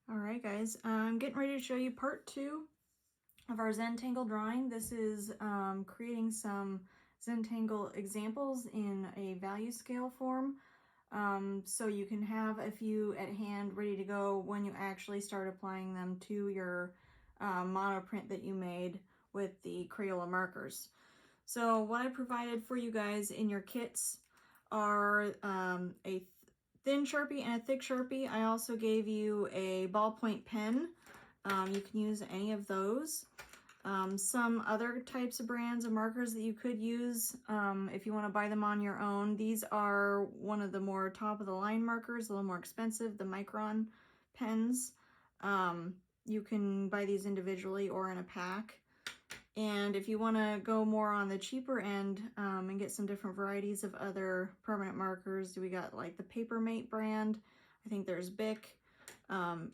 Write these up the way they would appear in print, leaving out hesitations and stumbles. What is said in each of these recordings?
All right, guys, I'm getting ready to show you part 2 of our Zentangle drawing. This is creating some Zentangle examples in a value scale form, so you can have a few at hand ready to go when you actually start applying them to your mono print that you made with the Crayola markers. So what I provided for you guys in your kits are a thin Sharpie and a thick Sharpie. I also gave you a ballpoint pen. You can use any of those. Some other types of brands of markers that you could use if you want to buy them on your own. These are one of the more top of the line markers, a little more expensive, the Micron pens. You can buy these individually or in a pack. And if you want to go more on the cheaper end and get some different varieties of other permanent markers, we got like the Papermate brand. I think there's Bic.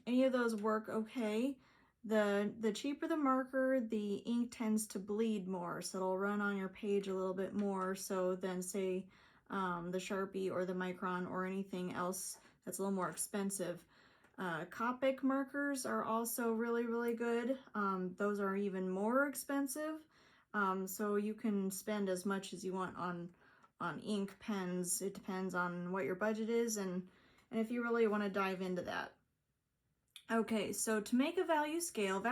Any of those work okay. The cheaper the marker, the ink tends to bleed more, so it'll run on your page a little bit more so than say the Sharpie or the Micron or anything else that's a little more expensive. Copic markers are also really good. Those are even more expensive, so you can spend as much as you want on ink, pens. It depends on what your budget is and if you really want to dive into that. Okay, so to make a value scale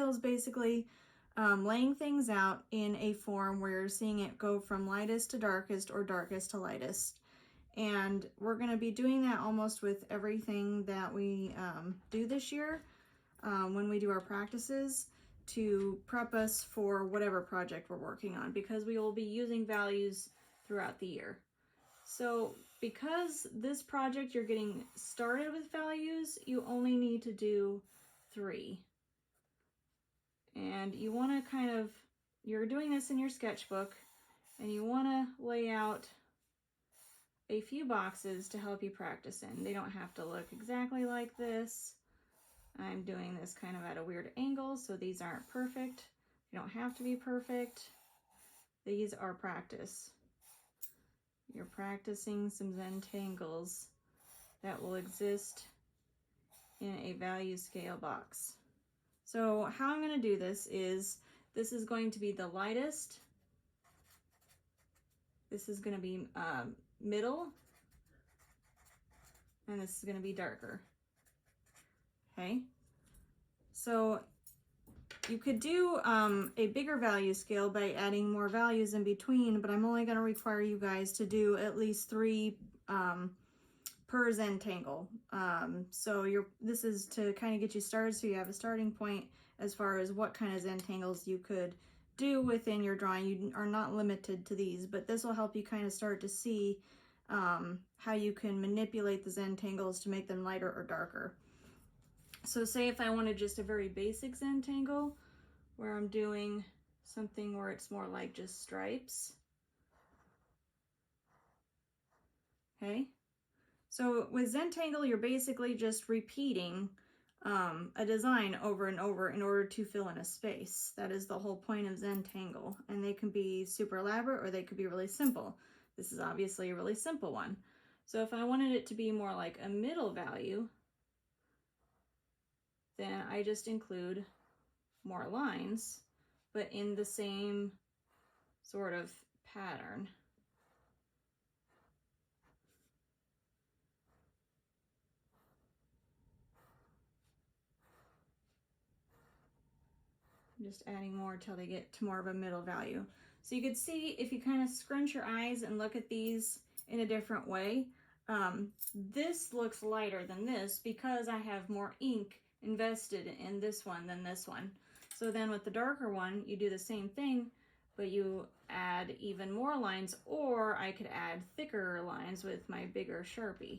is basically laying things out in a form where you're seeing it go from lightest to darkest or darkest to lightest. And we're going to be doing that almost with everything that we do this year when we do our practices to prep us for whatever project we're working on, because we will be using values throughout the year. So because this project you're getting started with values, you only need to do 3. And you want to you're doing this in your sketchbook, and you want to lay out a few boxes to help you practice in. They don't have to look exactly like this. I'm doing this kind of at a weird angle, so these aren't perfect. You don't have to be perfect. These are practice. You're practicing some Zentangles that will exist in a value scale box. So how I'm going to do this is going to be the lightest. This is going to be middle, and this is going to be darker. Okay, so you could do a bigger value scale by adding more values in between, but I'm only going to require you guys to do at least 3 per Zentangle. So this is to kind of get you started, so you have a starting point as far as what kind of Zentangles you could do within your drawing. You are not limited to these, but this will help you kind of start to see how you can manipulate the Zentangles to make them lighter or darker. So say if I wanted just a very basic Zentangle where I'm doing something where it's more like just stripes. Okay, so with Zentangle you're basically just repeating a design over and over in order to fill in a space. That is the whole point of Zentangle, and they can be super elaborate or they could be really simple. This is obviously a really simple one. So if I wanted it to be more like a middle value, then I just include more lines, but in the same sort of pattern. I'm just adding more till they get to more of a middle value. So you could see if you kind of scrunch your eyes and look at these in a different way, this looks lighter than this because I have more ink invested in this one than this one. So then with the darker one, you do the same thing, but you add even more lines, or I could add thicker lines with my bigger Sharpie.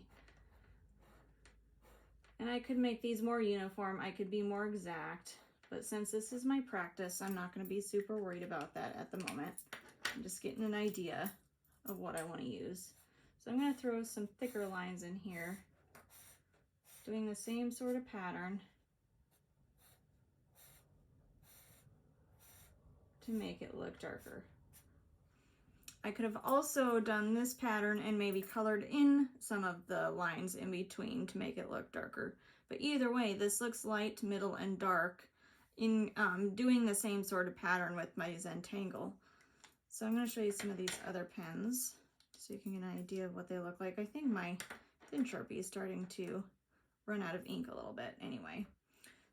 And I could make these more uniform, I could be more exact, but since this is my practice, I'm not going to be super worried about that at the moment. I'm just getting an idea of what I want to use. So I'm going to throw some thicker lines in here, doing the same sort of pattern to make it look darker. I could have also done this pattern and maybe colored in some of the lines in between to make it look darker. But either way, this looks light, middle, and dark in doing the same sort of pattern with my Zentangle. So I'm going to show you some of these other pens so you can get an idea of what they look like. I think my thin Sharpie is starting to run out of ink a little bit anyway.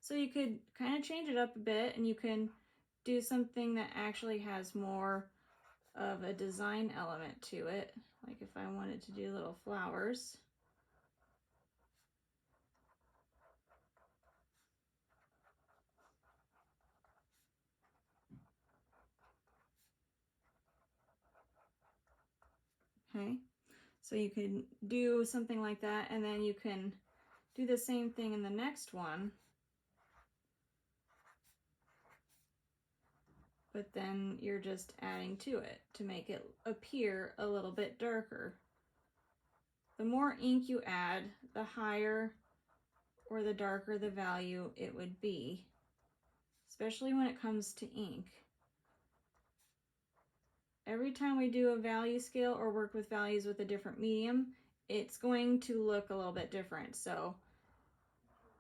So you could kind of change it up a bit, and you can do something that actually has more of a design element to it. Like if I wanted to do little flowers. Okay, so you can do something like that, and then you can do the same thing in the next one, but then you're just adding to it to make it appear a little bit darker. The more ink you add, the higher or the darker the value it would be, especially when it comes to ink. Every time we do a value scale or work with values with a different medium, it's going to look a little bit different. So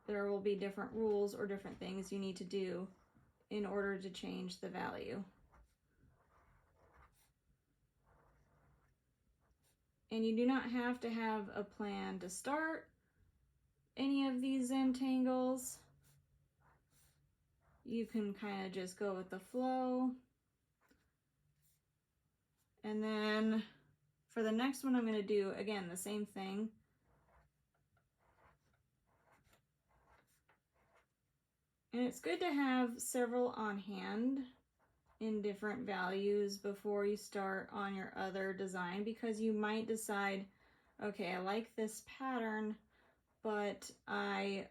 there will be different rules or different things you need to do in order to change the value. And you do not have to have a plan to start any of these Zentangles. You can kind of just go with the flow. And then for the next one, I'm going to do, again, the same thing. And it's good to have several on hand in different values before you start on your other design, because you might decide, okay, I like this pattern, but I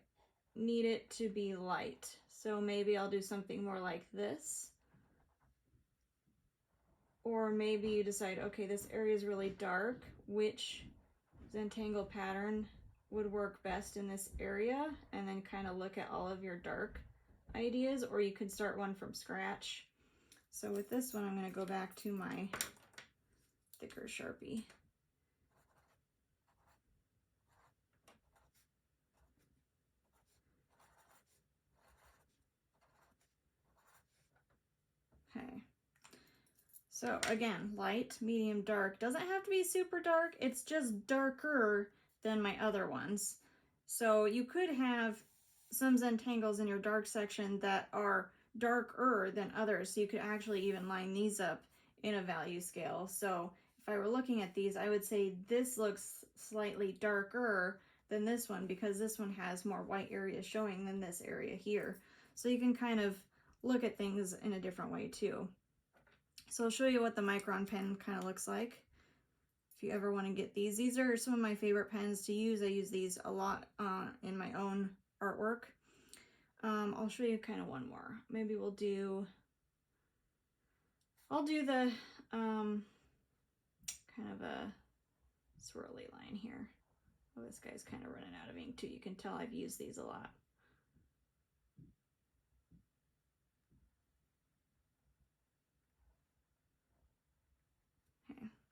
need it to be light. So maybe I'll do something more like this. Or maybe you decide, okay, this area is really dark. Which Zentangle pattern would work best in this area? And then kind of look at all of your dark ideas, or you could start one from scratch. So with this one, I'm going to go back to my thicker Sharpie. Okay. So again, light, medium, dark. Doesn't have to be super dark. It's just darker than my other ones. So you could have some Zentangles in your dark section that are darker than others. So you could actually even line these up in a value scale. So if I were looking at these, I would say this looks slightly darker than this one because this one has more white areas showing than this area here. So you can kind of look at things in a different way too. So I'll show you what the micron pen kind of looks like if you ever want to get these. These are some of my favorite pens to use. I use these a lot in my own artwork. I'll show you kind of one more. Maybe I'll do the kind of a swirly line here. Oh, this guy's kind of running out of ink too. You can tell I've used these a lot.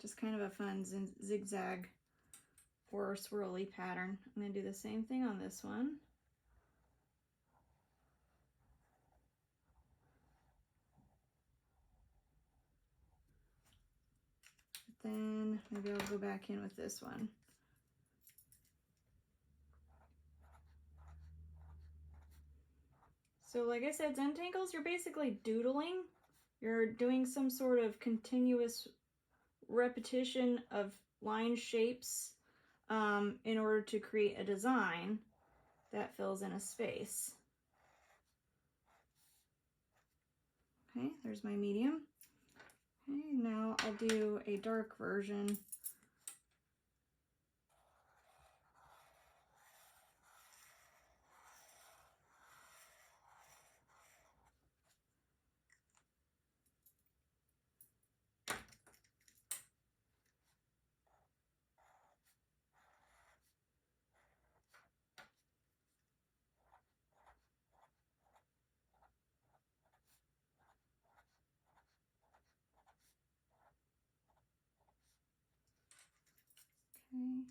Just kind of a fun zigzag or swirly pattern. I'm going to do the same thing on this one. Then maybe I'll go back in with this one. So like I said, Zentangles, you're basically doodling. You're doing some sort of continuous repetition of line shapes in order to create a design that fills in a space. Okay, there's my medium. Okay, now I'll do a dark version. Okay.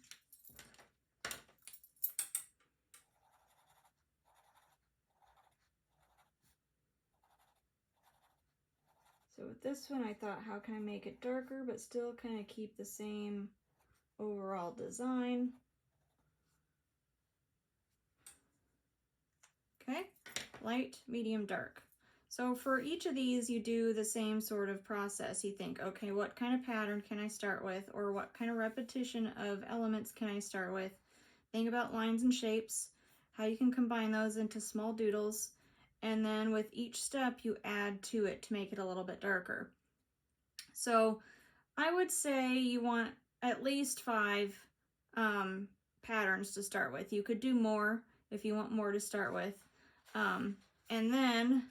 So with this one, I thought, how can I make it darker, but still kind of keep the same overall design? Okay, light, medium, dark. So for each of these, you do the same sort of process. You think, okay, what kind of pattern can I start with? Or what kind of repetition of elements can I start with? Think about lines and shapes, how you can combine those into small doodles. And then with each step, you add to it to make it a little bit darker. So I would say you want at least 5 patterns to start with. You could do more if you want more to start with. And then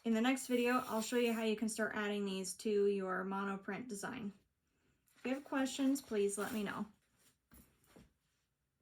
in the next video, I'll show you how you can start adding these to your monoprint design. If you have questions, please let me know.